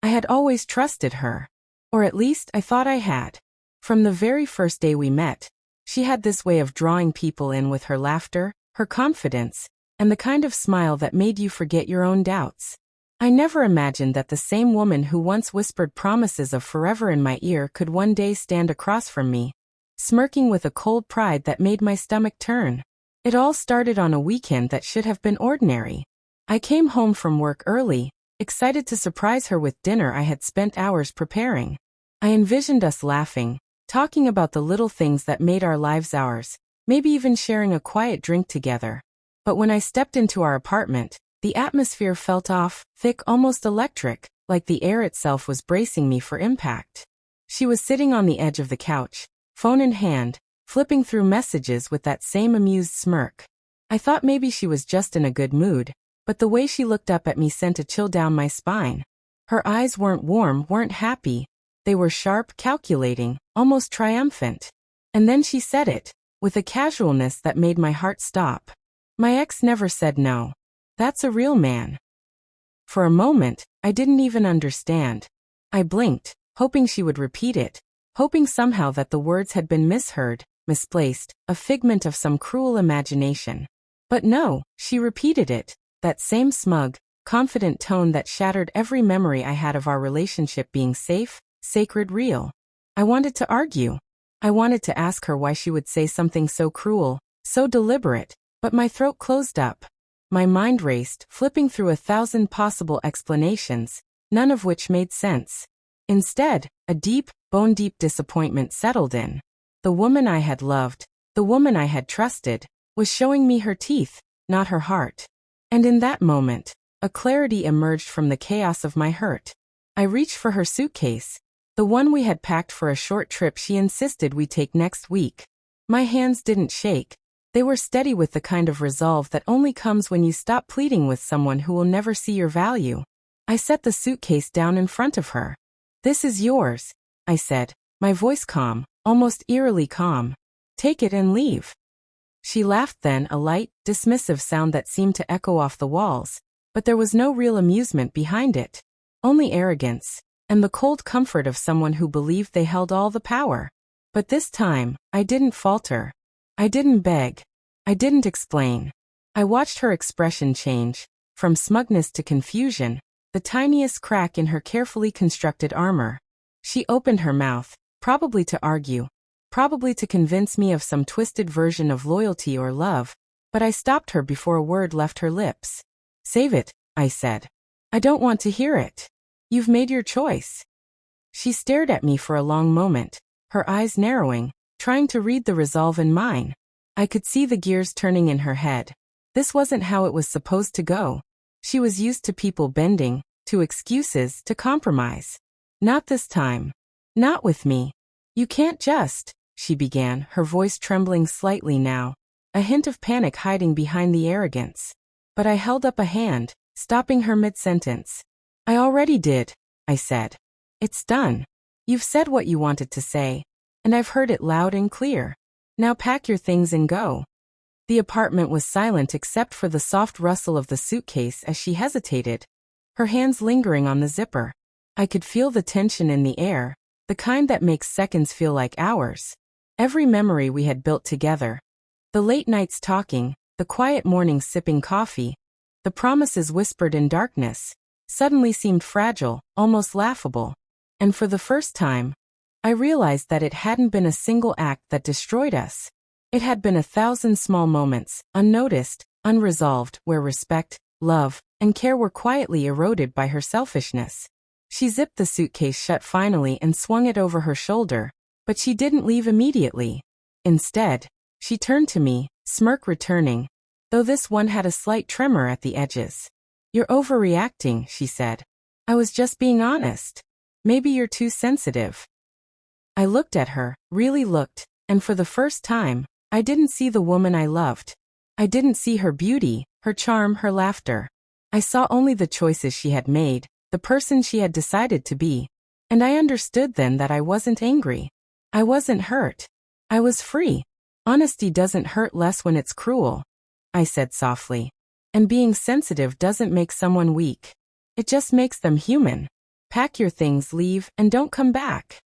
I had always trusted her. Or at least I thought I had. From the very first day we met, she had this way of drawing people in with her laughter, her confidence, and the kind of smile that made you forget your own doubts. I never imagined that the same woman who once whispered promises of forever in my ear could one day stand across from me, smirking with a cold pride that made my stomach turn. It all started on a weekend that should have been ordinary. I came home from work early, excited to surprise her with dinner I had spent hours preparing. I envisioned us laughing, talking about the little things that made our lives ours, maybe even sharing a quiet drink together. But when I stepped into our apartment, the atmosphere felt off, thick, almost electric, like the air itself was bracing me for impact. She was sitting on the edge of the couch, phone in hand, flipping through messages with that same amused smirk. I thought maybe she was just in a good mood, but the way she looked up at me sent a chill down my spine. Her eyes weren't warm, weren't happy. They were sharp, calculating, almost triumphant. And then she said it, with a casualness that made my heart stop. My ex never said no. That's a real man. For a moment, I didn't even understand. I blinked, hoping she would repeat it, hoping somehow that the words had been misheard, misplaced, a figment of some cruel imagination. But no, she repeated it, that same smug, confident tone that shattered every memory I had of our relationship being safe, sacred, real. I wanted to argue. I wanted to ask her why she would say something so cruel, so deliberate, but my throat closed up. My mind raced, flipping through 1,000 possible explanations, none of which made sense. Instead, a deep, bone-deep disappointment settled in. The woman I had loved, the woman I had trusted, was showing me her teeth, not her heart. And in that moment, a clarity emerged from the chaos of my hurt. I reached for her suitcase, the one we had packed for a short trip she insisted we take next week. My hands didn't shake. They were steady with the kind of resolve that only comes when you stop pleading with someone who will never see your value. I set the suitcase down in front of her. "This is yours," I said, my voice calm, almost eerily calm. "Take it and leave." She laughed then, a light, dismissive sound that seemed to echo off the walls, but there was no real amusement behind it. Only arrogance, and the cold comfort of someone who believed they held all the power. But this time, I didn't falter. I didn't beg. I didn't explain. I watched her expression change, from smugness to confusion, the tiniest crack in her carefully constructed armor. She opened her mouth, probably to argue, probably to convince me of some twisted version of loyalty or love, but I stopped her before a word left her lips. "Save it," I said. "I don't want to hear it. You've made your choice." She stared at me for a long moment, her eyes narrowing, trying to read the resolve in mine. I could see the gears turning in her head. This wasn't how it was supposed to go. She was used to people bending, to excuses, to compromise. Not this time. Not with me. "You can't just," she began, her voice trembling slightly now, a hint of panic hiding behind the arrogance. But I held up a hand, stopping her mid-sentence. "I already did," I said. "It's done. You've said what you wanted to say, and I've heard it loud and clear. Now pack your things and go." The apartment was silent except for the soft rustle of the suitcase as she hesitated, her hands lingering on the zipper. I could feel the tension in the air, the kind that makes seconds feel like hours. Every memory we had built together. The late nights talking, the quiet mornings sipping coffee, the promises whispered in darkness, suddenly seemed fragile, almost laughable. And for the first time, I realized that it hadn't been a single act that destroyed us. It had been 1,000 small moments, unnoticed, unresolved, where respect, love, and care were quietly eroded by her selfishness. She zipped the suitcase shut finally and swung it over her shoulder, but she didn't leave immediately. Instead, she turned to me, smirk returning, though this one had a slight tremor at the edges. "You're overreacting," she said. "I was just being honest. Maybe you're too sensitive." I looked at her, really looked, and for the first time, I didn't see the woman I loved. I didn't see her beauty, her charm, her laughter. I saw only the choices she had made, the person she had decided to be. And I understood then that I wasn't angry. I wasn't hurt. I was free. "Honesty doesn't hurt less when it's cruel," I said softly. "And being sensitive doesn't make someone weak. It just makes them human." Pack your things, leave, and don't come back.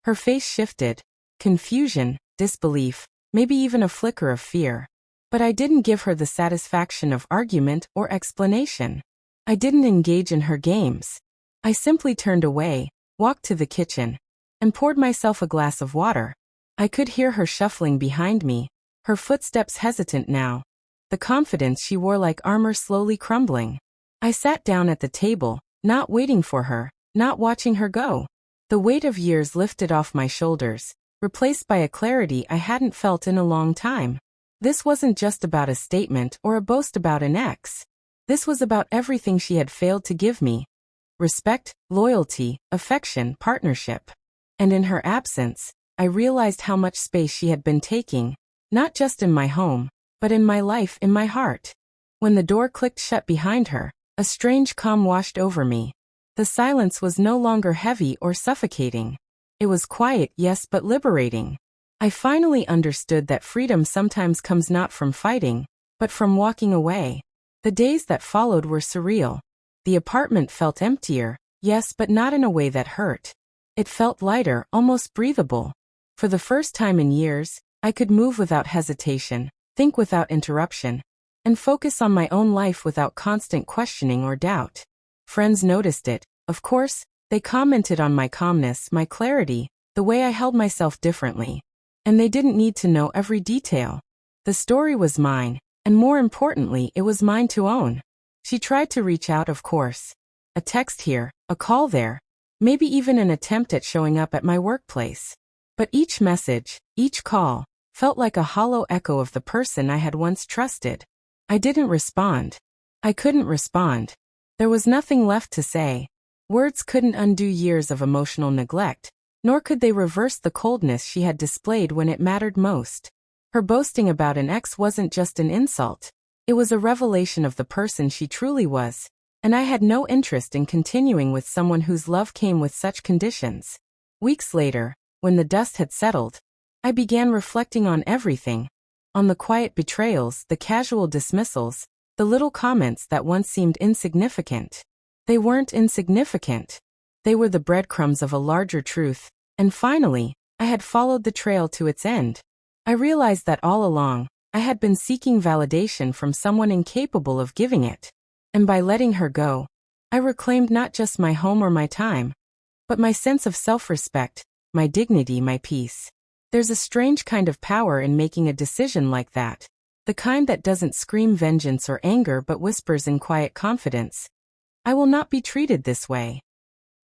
Her face shifted. Confusion, disbelief, maybe even a flicker of fear. But I didn't give her the satisfaction of argument or explanation. I didn't engage in her games. I simply turned away, walked to the kitchen, and poured myself a glass of water. I could hear her shuffling behind me, her footsteps hesitant now, the confidence she wore like armor slowly crumbling. I sat down at the table, not waiting for her, not watching her go. The weight of years lifted off my shoulders, replaced by a clarity I hadn't felt in a long time. This wasn't just about a statement or a boast about an ex. This was about everything she had failed to give me. Respect, loyalty, affection, partnership. And in her absence, I realized how much space she had been taking, not just in my home, but in my life, in my heart. When the door clicked shut behind her, a strange calm washed over me. The silence was no longer heavy or suffocating. It was quiet, yes, but liberating. I finally understood that freedom sometimes comes not from fighting, but from walking away. The days that followed were surreal. The apartment felt emptier, yes, but not in a way that hurt. It felt lighter, almost breathable. For the first time in years, I could move without hesitation, think without interruption, and focus on my own life without constant questioning or doubt. Friends noticed it, of course. They commented on my calmness, my clarity, the way I held myself differently. And they didn't need to know every detail. The story was mine, and more importantly, it was mine to own. She tried to reach out, of course. A text here, a call there, maybe even an attempt at showing up at my workplace. But each message, each call, felt like a hollow echo of the person I had once trusted. I didn't respond. I couldn't respond. There was nothing left to say. Words couldn't undo years of emotional neglect, nor could they reverse the coldness she had displayed when it mattered most. Her boasting about an ex wasn't just an insult. It was a revelation of the person she truly was, and I had no interest in continuing with someone whose love came with such conditions. Weeks later, when the dust had settled, I began reflecting on everything. On the quiet betrayals, the casual dismissals, the little comments that once seemed insignificant. They weren't insignificant. They were the breadcrumbs of a larger truth, and finally, I had followed the trail to its end. I realized that all along, I had been seeking validation from someone incapable of giving it. And by letting her go, I reclaimed not just my home or my time, but my sense of self-respect, my dignity, my peace. There's a strange kind of power in making a decision like that. The kind that doesn't scream vengeance or anger but whispers in quiet confidence. I will not be treated this way.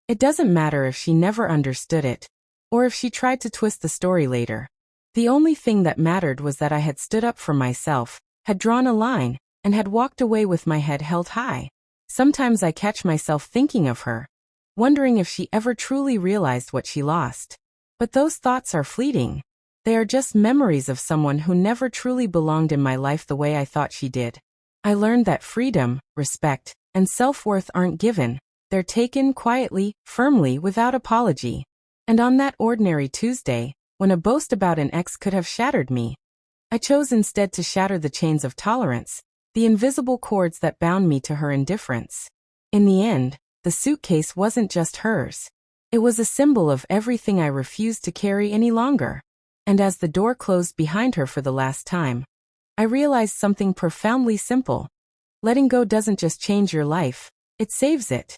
It doesn't matter if she never understood it, or if she tried to twist the story later. The only thing that mattered was that I had stood up for myself, had drawn a line, and had walked away with my head held high. Sometimes I catch myself thinking of her, wondering if she ever truly realized what she lost. But those thoughts are fleeting. They are just memories of someone who never truly belonged in my life the way I thought she did. I learned that freedom, respect, and self-worth aren't given. They're taken quietly, firmly, without apology. And on that ordinary Tuesday, when a boast about an ex could have shattered me, I chose instead to shatter the chains of tolerance, the invisible cords that bound me to her indifference. In the end, the suitcase wasn't just hers. It was a symbol of everything I refused to carry any longer. And as the door closed behind her for the last time, I realized something profoundly simple. Letting go doesn't just change your life, it saves it.